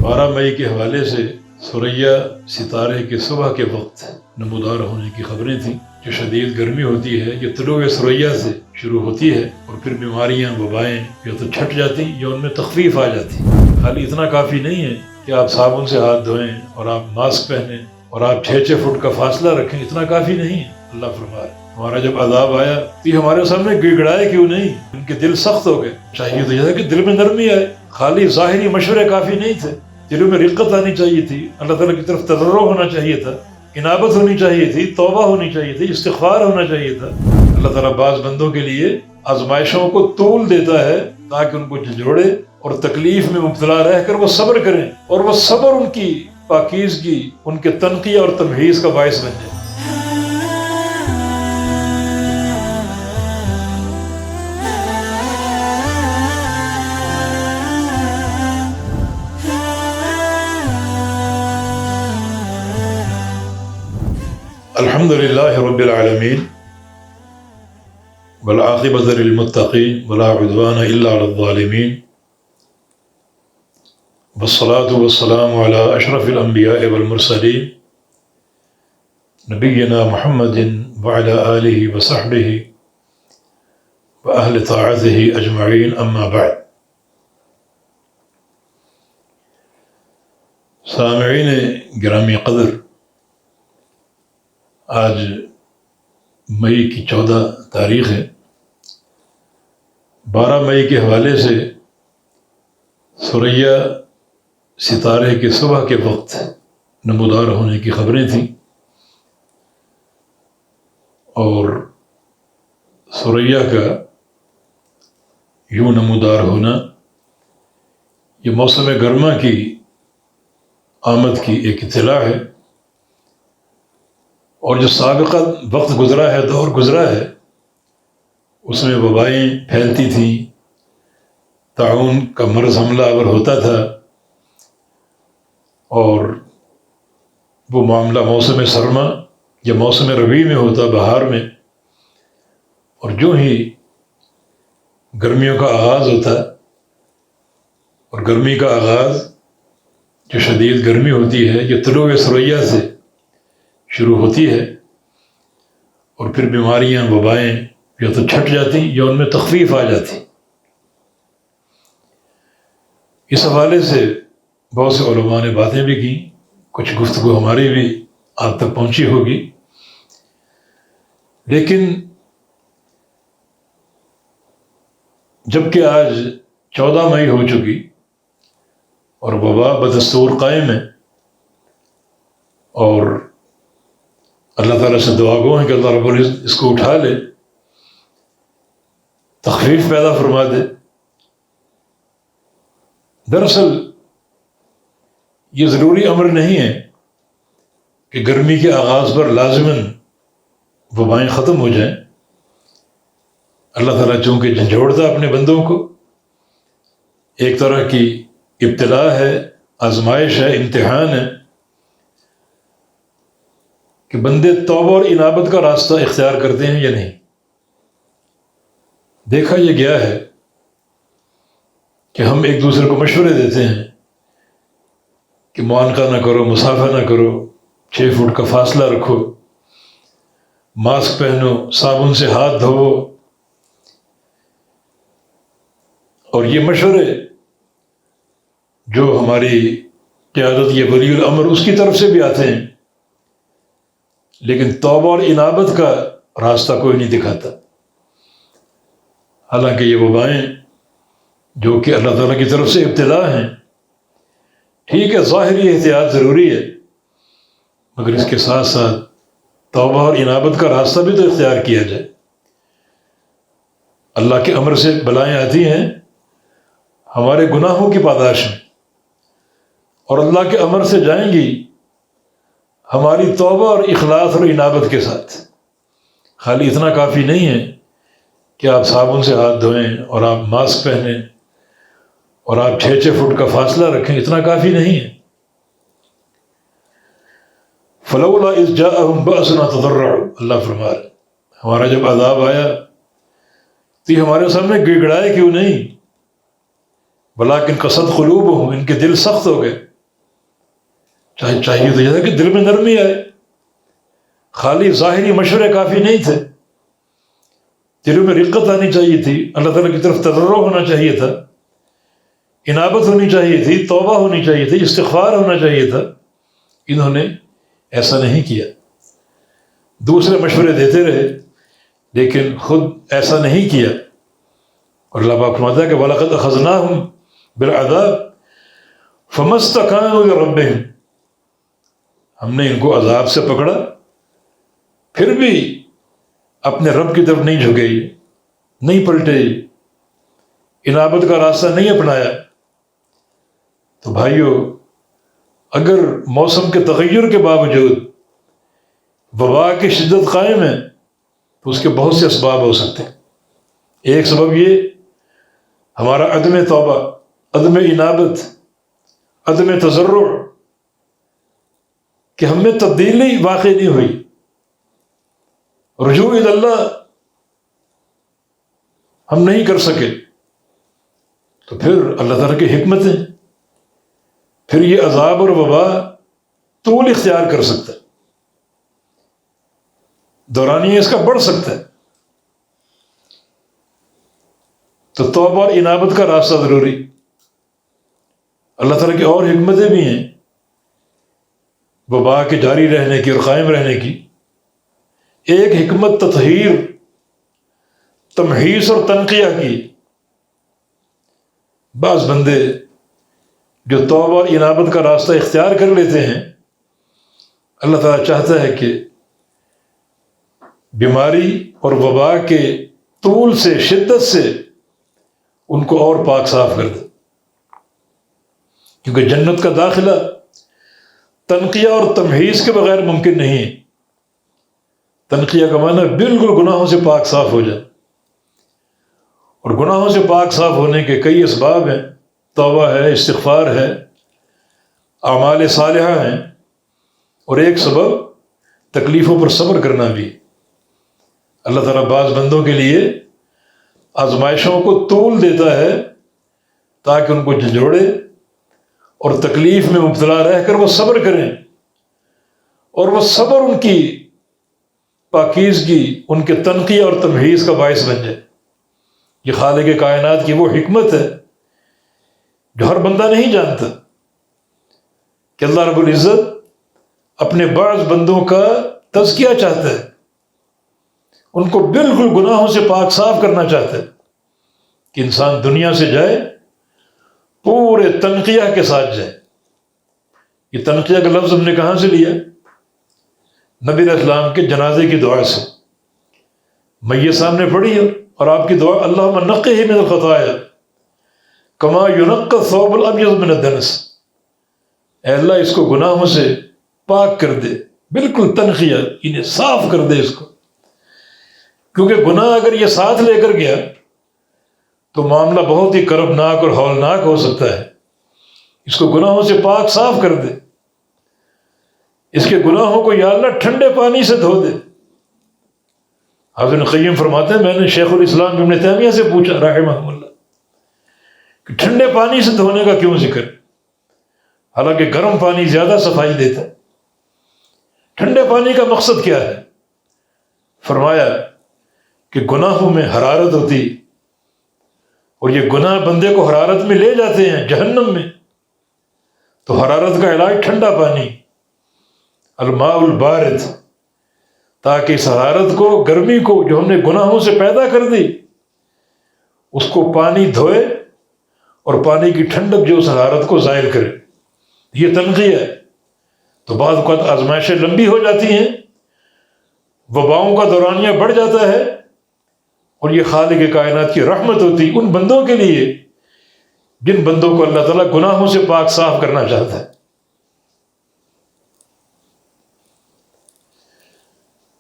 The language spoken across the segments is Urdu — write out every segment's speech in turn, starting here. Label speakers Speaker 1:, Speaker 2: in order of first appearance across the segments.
Speaker 1: 12 مئی کے حوالے سے ثریا ستارے کے صبح کے وقت نمودار ہونے کی خبریں تھیں۔ جو شدید گرمی ہوتی ہے یہ طلوع ثریا سے شروع ہوتی ہے اور پھر بیماریاں وبائیں یا تو چھٹ جاتی یا ان میں تخفیف آ جاتی۔ خالی اتنا کافی نہیں ہے کہ آپ صابن سے ہاتھ دھوئیں اور آپ ماسک پہنیں اور آپ 6 فٹ کا فاصلہ رکھیں، اتنا کافی نہیں ہے۔ اللہ فرمائے ہمارا جب عذاب آیا تو یہ ہمارے سامنے گڑگڑائے کیوں نہیں؟ ان کے دل سخت ہو گئے۔ چاہیے تو یہ تھا کہ دل میں نرمی آئے، خالی ظاہری مشورے کافی نہیں تھے، دلوں میں رقت آنی چاہیے تھی، اللہ تعالیٰ کی طرف تضرع ہونا چاہیے تھا، انابت ہونی چاہیے تھی، توبہ ہونی چاہیے تھی، استغفار ہونا چاہیے تھا۔ اللہ تعالیٰ بعض بندوں کے لیے آزمائشوں کو طول دیتا ہے تاکہ ان کو جھنجھوڑے اور تکلیف میں مبتلا رہ کر وہ صبر کریں، اور وہ صبر ان کی پاکیزگی، ان کے تنقیہ اور تمہیز کا باعث بن جائے۔ الحمد للہ رب العالمین والعاقبۃ للمتقین ولا عدوان الا علی الظالمین والصلاة والسلام علی اشرف الانبیاء والمرسلین نبینا محمد وعلی آلہ وصحبہ واہل طاعتہ اجمعین، اما بعد۔ سامعین گرامی قدر، آج مئی کی 14 تاریخ ہے۔ 12 مئی کے حوالے سے ثریا ستارے کے صبح کے وقت نمودار ہونے کی خبریں تھیں، اور ثریا کا یوں نمودار ہونا یہ موسم گرما کی آمد کی ایک اطلاع ہے، اور جو سابقہ وقت گزرا ہے، دور گزرا ہے، اس میں وبائیں پھیلتی تھیں، طاعون کا مرض حملہ آور ہوتا تھا، اور وہ معاملہ موسم سرما یا موسم ربیع میں ہوتا، بہار میں، اور جو ہی گرمیوں کا آغاز ہوتا، اور گرمی کا آغاز جو شدید گرمی ہوتی ہے یہ طلوع ثریا سے شروع ہوتی ہے، اور پھر بیماریاں وبائیں یا تو چھٹ جاتی یا ان میں تخفیف آ جاتی۔ اس حوالے سے بہت سے علماء نے باتیں بھی کی، کچھ گفتگو ہماری بھی آپ تک پہنچی ہوگی، لیکن جب کہ آج 14 مئی ہو چکی اور وبا بدستور قائم ہے، اور اللہ تعالیٰ سے دعا گو ہے کہ اللہ رب العزت اس کو اٹھا لے، تخفیف پیدا فرما دے۔ دراصل یہ ضروری امر نہیں ہے کہ گرمی کے آغاز پر لازماً وبائیں ختم ہو جائیں۔ اللہ تعالیٰ چونکہ جھنجھوڑتا اپنے بندوں کو، ایک طرح کی ابتلاء ہے، آزمائش ہے، امتحان ہے کہ بندے توبہ اور انابت کا راستہ اختیار کرتے ہیں یا نہیں۔ دیکھا یہ گیا ہے کہ ہم ایک دوسرے کو مشورے دیتے ہیں کہ معانقہ نہ کرو، مسافہ نہ کرو، 6 فٹ کا فاصلہ رکھو، ماسک پہنو، صابن سے ہاتھ دھوو، اور یہ مشورے جو ہماری قیادت یا ولی الامر اس کی طرف سے بھی آتے ہیں، لیکن توبہ اور انابت کا راستہ کوئی نہیں دکھاتا۔ حالانکہ یہ وبائیں جو کہ اللہ تعالیٰ کی طرف سے ابتلاء ہیں، ٹھیک ہے ظاہری احتیاط ضروری ہے، مگر اس کے ساتھ ساتھ توبہ اور انابت کا راستہ بھی تو اختیار کیا جائے۔ اللہ کے امر سے بلائیں آتی ہیں ہمارے گناہوں کی پاداش میں، اور اللہ کے امر سے جائیں گی ہماری توبہ اور اخلاص اور انابت کے ساتھ۔ خالی اتنا کافی نہیں ہے کہ آپ صابن سے ہاتھ دھوئیں اور آپ ماسک پہنیں اور آپ 6 فٹ کا فاصلہ رکھیں، اتنا کافی نہیں ہے۔ فلولا اذ جاءهم بأسنا تضرعوا، اللہ فرما رہے ہمارا جب عذاب آیا تو یہ ہمارے سامنے گڑگڑائے کیوں نہیں؟ ولکن قست قلوبهم، ان کے دل سخت ہو گئے، چاہیے تو یہ کہ دل میں نرمی آئے، خالی ظاہری مشورے کافی نہیں تھے، دلوں میں رقت آنی چاہیے تھی، اللہ تعالیٰ کی طرف تضرع ہونا چاہیے تھا، انابت ہونی چاہیے تھی، توبہ ہونی چاہیے تھی، استغفار ہونا چاہیے تھا۔ انہوں نے ایسا نہیں کیا، دوسرے مشورے دیتے رہے لیکن خود ایسا نہیں کیا۔ اور اللہ پاک فرماتا ہے کہ وَلَقَدْ أَخَذْنَاهُمْ بِالْعَذَابِ فَمَا اسْتَكَانُوا لِرَبِّهِمْ، ہم نے ان کو عذاب سے پکڑا پھر بھی اپنے رب کی طرف نہیں جھکے، نہیں پلٹے، انابت کا راستہ نہیں اپنایا۔ تو بھائیو، اگر موسم کے تغیر کے باوجود وبا کی شدت قائم ہے تو اس کے بہت سے اسباب ہو سکتے ہیں۔ ایک سبب یہ ہمارا عدم توبہ، عدم انابت، عدم تضرع، کہ ہم میں تبدیلی واقع نہیں ہوئی، رجوع الی اللہ ہم نہیں کر سکے۔ تو پھر اللہ تعالیٰ کی حکمتیں، پھر یہ عذاب اور وبا طول اختیار کر سکتا ہے، دورانیہ اس کا بڑھ سکتا ہے۔ تو توبہ اور انابت کا راستہ ضروری۔ اللہ تعالیٰ کی اور حکمتیں بھی ہیں وبا کے جاری رہنے کی اور قائم رہنے کی۔ ایک حکمت تطہیر، تمحیص اور تنقیہ کی۔ بعض بندے جو توبہ اور انابت کا راستہ اختیار کر لیتے ہیں، اللہ تعالیٰ چاہتا ہے کہ بیماری اور وبا کے طول سے، شدت سے ان کو اور پاک صاف کر دے، کیونکہ جنت کا داخلہ تنقیہ اور تمحیص کے بغیر ممکن نہیں ہے۔ تنقیہ کا معنی بالکل گناہوں سے پاک صاف ہو جائے، اور گناہوں سے پاک صاف ہونے کے کئی اسباب ہیں، توبہ ہے، استغفار ہے، اعمال صالحہ ہیں، اور ایک سبب تکلیفوں پر صبر کرنا بھی۔ اللہ تعالیٰ بعض بندوں کے لیے آزمائشوں کو طول دیتا ہے تاکہ ان کو جھنجھوڑے اور تکلیف میں مبتلا رہ کر وہ صبر کریں، اور وہ صبر ان کی پاکیزگی، ان کے تنقیہ اور تمحیص کا باعث بن جائے۔ یہ خالق کائنات کی وہ حکمت ہے جو ہر بندہ نہیں جانتا، کہ اللہ رب العزت اپنے بعض بندوں کا تزکیہ چاہتا ہے، ان کو بالکل گناہوں سے پاک صاف کرنا چاہتا ہے، کہ انسان دنیا سے جائے پورے تنقیہ کے ساتھ جائے۔ یہ تنقیہ کا لفظ ہم نے کہاں سے لیا؟ نبی علیہ السلام کے جنازے کی دعا سے۔ میت سامنے پڑی ہے اور آپ کی دعا، اللہم نقہ من الخطایا کما ینقی الثوب الابیض من الدنس، اے اللہ اس کو گناہوں سے پاک کر دے، بالکل تنقیہ، انہیں صاف کر دے اس کو، کیونکہ گناہ اگر یہ ساتھ لے کر گیا تو معاملہ بہت ہی کربناک اور ہولناک ہو سکتا ہے۔ اس کو گناہوں سے پاک صاف کر دے، اس کے گناہوں کو یا اللہ ٹھنڈے پانی سے دھو دے۔ حافظ ابن قیم فرماتے ہیں، میں نے شیخ الاسلام ابن تیمیہ سے پوچھا رحمہ اللہ کہ ٹھنڈے پانی سے دھونے کا کیوں ذکر، حالانکہ گرم پانی زیادہ صفائی دیتا ہے، ٹھنڈے پانی کا مقصد کیا ہے؟ فرمایا کہ گناہوں میں حرارت ہوتی، اور یہ گناہ بندے کو حرارت میں لے جاتے ہیں، جہنم میں، تو حرارت کا علاج ٹھنڈا پانی، الماء البارد، تاکہ اس حرارت کو، گرمی کو جو ہم نے گناہوں سے پیدا کر دی، اس کو پانی دھوئے اور پانی کی ٹھنڈک جو اس حرارت کو زائل کرے۔ یہ تنقیہ ہے۔ تو بعض اوقات آزمائشیں لمبی ہو جاتی ہیں، وباؤں کا دورانیہ بڑھ جاتا ہے، اور یہ خالق کائنات کی رحمت ہوتی ان بندوں کے لیے جن بندوں کو اللہ تعالیٰ گناہوں سے پاک صاف کرنا چاہتا ہے۔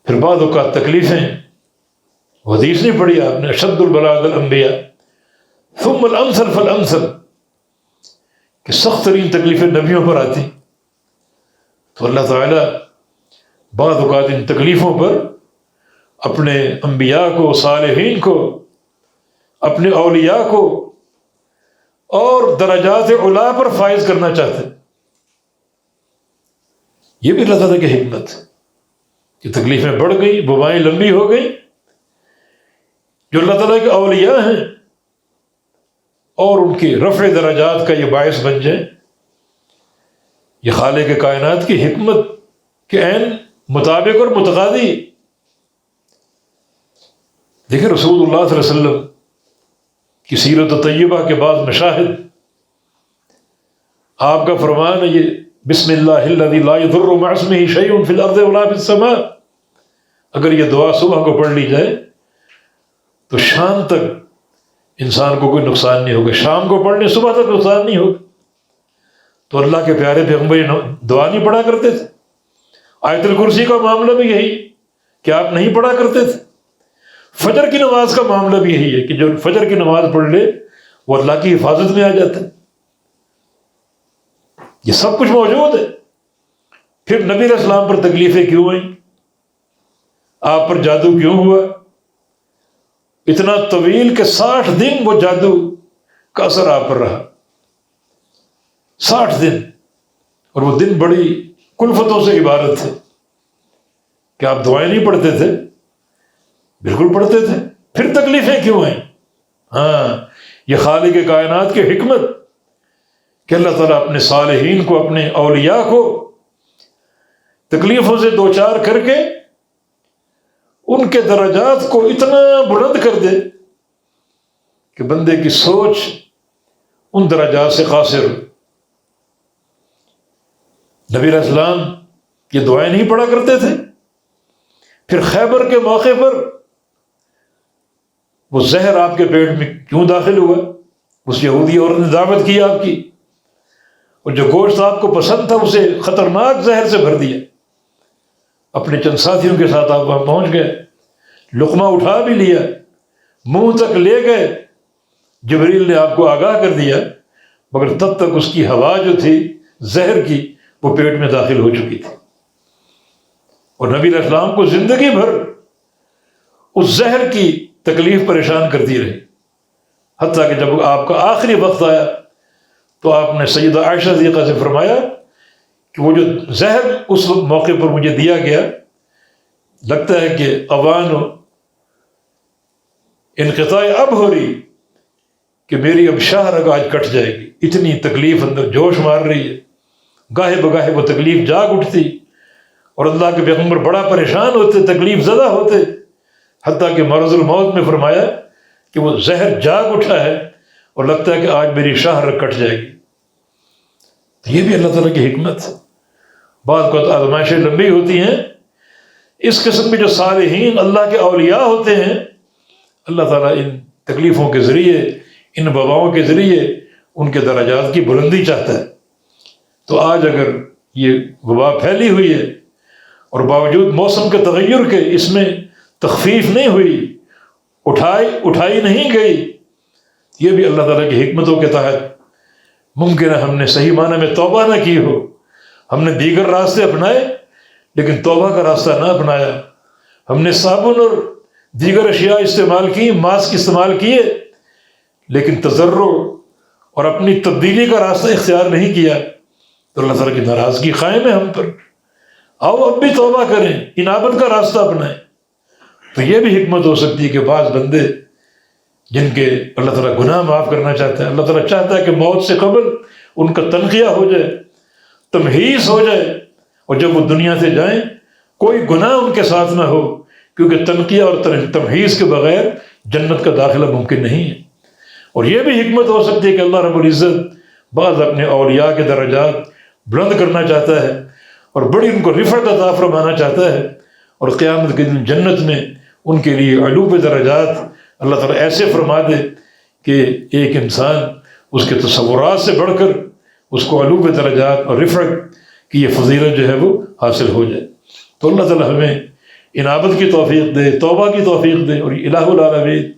Speaker 1: پھر بعض اوقات تکلیفیں، حدیث نہیں پڑھی آپ نے، اشد البلاء علی الانبیاء ثم الامثل فالامثل، کہ سخت ترین تکلیفیں نبیوں پر آتی، تو اللہ تعالیٰ بعض اوقات ان تکلیفوں پر اپنے انبیاء کو، صالحین کو، اپنے اولیاء کو اور درجات علا پر فائز کرنا چاہتے ہیں۔ یہ بھی اللہ تعالیٰ کی حکمت کہ تکلیفیں بڑھ گئی، وبائیں لمبی ہو گئی، جو اللہ تعالیٰ کے اولیاء ہیں اور ان کی رفع درجات کا یہ باعث بن جائیں، یہ خالق کائنات کی حکمت کے عین مطابق اور متقاضی۔ دیکھیں رسول اللہ صلی اللہ علیہ وسلم کی سیرت طیبہ کے بعد مشاہد، آپ کا فرمان ہے یہ بسم اللہ الذی لا یضر مع اسمہ شیء فی الارض ولا فی السماء، اگر یہ دعا صبح کو پڑھ لی جائے تو شام تک انسان کو کوئی نقصان نہیں ہوگا، شام کو پڑھنے صبح تک نقصان نہیں ہوگا۔ تو اللہ کے پیارے پیغمبر دعا نہیں پڑھا کرتے تھے؟ آیت الکرسی کا معاملہ بھی یہی کہ آپ نہیں پڑھا کرتے تھے۔ فجر کی نماز کا معاملہ بھی یہی ہے کہ جو فجر کی نماز پڑھ لے وہ اللہ کی حفاظت میں آ جاتا ہے۔ یہ سب کچھ موجود ہے۔ پھر نبی علیہ السلام پر تکلیفیں کیوں آئیں؟ آپ پر جادو کیوں ہوا؟ اتنا طویل کہ 60 دن وہ جادو کا اثر آپ پر رہا، 60 دن، اور وہ دن بڑی کلفتوں سے عبارت تھے۔ کہ آپ دعائیں نہیں پڑھتے تھے؟ بالکل پڑھتے تھے۔ پھر تکلیفیں کیوں آئیں؟ ہاں، یہ خالق کائنات کی حکمت کہ اللہ تعالیٰ اپنے صالحین کو، اپنے اولیاء کو تکلیفوں سے دوچار کر کے ان کے درجات کو اتنا بلند کر دے کہ بندے کی سوچ ان درجات سے قاصر ہو۔ نبی علیہ السلام یہ دعائیں نہیں پڑھا کرتے تھے؟ پھر خیبر کے موقع پر وہ زہر آپ کے پیٹ میں کیوں داخل ہوا؟ اس یہودی عورت نے دعوت کی آپ کی، اور جو گوشت آپ کو پسند تھا اسے خطرناک زہر سے بھر دیا۔ اپنے چند ساتھیوں کے ساتھ آپ وہاں پہنچ گئے، لقمہ اٹھا بھی لیا، منہ تک لے گئے، جبریل نے آپ کو آگاہ کر دیا، مگر تب تک اس کی ہوا جو تھی زہر کی وہ پیٹ میں داخل ہو چکی تھی۔ اور نبی علیہ السلام کو زندگی بھر اس زہر کی تکلیف پریشان کرتی رہی، حتیٰ کہ جب آپ کا آخری وقت آیا تو آپ نے سیدہ عائشہ صدیقہ سے فرمایا کہ وہ جو زہر اس موقع پر مجھے دیا گیا، لگتا ہے کہ اوان انقطاع اب ہو رہی کہ میری اب شاہ رگ آج کٹ جائے گی، اتنی تکلیف اندر جوش مار رہی ہے۔ گاہے بگاہے وہ تکلیف جاگ اٹھتی اور اللہ کے پیغمبر بڑا پریشان ہوتے، تکلیف زدہ ہوتے، حتیٰ کہ مرض الموت میں فرمایا کہ وہ زہر جاگ اٹھا ہے اور لگتا ہے کہ آج میری شاہ رگ کٹ جائے گی۔ تو یہ بھی اللہ تعالیٰ کی حکمت ہے۔ بعض کو آزمائشیں لمبی ہوتی ہیں، اس قسم کے جو صالحین اللہ کے اولیاء ہوتے ہیں، اللہ تعالیٰ ان تکلیفوں کے ذریعے، ان وباؤں کے ذریعے ان کے درجات کی بلندی چاہتا ہے۔ تو آج اگر یہ وبا پھیلی ہوئی ہے اور باوجود موسم کے تغیر کے اس میں تخفیف نہیں ہوئی، اٹھائی نہیں گئی، یہ بھی اللہ تعالیٰ کی حکمتوں کے تحت ممکن ہے۔ ہم نے صحیح معنی میں توبہ نہ کی ہو، ہم نے دیگر راستے اپنائے لیکن توبہ کا راستہ نہ اپنایا، ہم نے صابن اور دیگر اشیاء استعمال کی، ماسک استعمال کیے، لیکن تضرع اور اپنی تبدیلی کا راستہ اختیار نہیں کیا، تو اللہ تعالیٰ کی ناراضگی قائم ہے ہم پر۔ آؤ اب بھی توبہ کریں، انابت کا راستہ اپنائیں۔ تو یہ بھی حکمت ہو سکتی ہے کہ بعض بندے جن کے اللہ تعالیٰ گناہ معاف کرنا چاہتا ہے، اللہ تعالیٰ چاہتا ہے کہ موت سے قبل ان کا تنقیہ ہو جائے، تمہیز ہو جائے، اور جب وہ دنیا سے جائیں کوئی گناہ ان کے ساتھ نہ ہو، کیونکہ تنقیہ اور تمہیز کے بغیر جنت کا داخلہ ممکن نہیں ہے۔ اور یہ بھی حکمت ہو سکتی ہے کہ اللہ رب العزت بعض اپنے اولیاء کے درجات بلند کرنا چاہتا ہے اور بڑی ان کو رفعت عطا فرمانا چاہتا ہے، اور قیامت کے دن جنت میں ان کے لیے علو پہ درجات اللہ تعالیٰ ایسے فرما دے کہ ایک انسان اس کے تصورات سے بڑھ کر اس کو علو پہ درجات اور رفعت کی یہ فضیلت جو ہے وہ حاصل ہو جائے۔ تو اللہ تعالیٰ ہمیں انابت کی توفیق دے، توبہ کی توفیق دے، اور الہ العالمین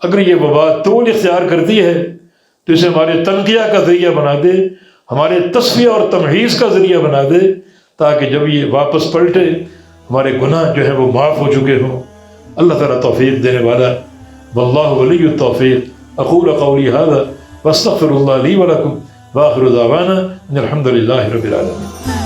Speaker 1: اگر یہ وبا طول اختیار کرتی ہے تو اسے ہمارے تنقیہ کا ذریعہ بنا دے، ہمارے تصفیہ اور تمحیص کا ذریعہ بنا دے، تاکہ جب یہ واپس پلٹے ہمارے گناہ جو ہیں وہ معاف ہو چکے ہوں۔ اللہ تعالیٰ توفیق دینے والا، واللہ ولی التوفیق۔ اقول قولی ھذا واستغفر اللہ لی ولکم، وآخر دعوانا ان الحمد للہ رب العالمین۔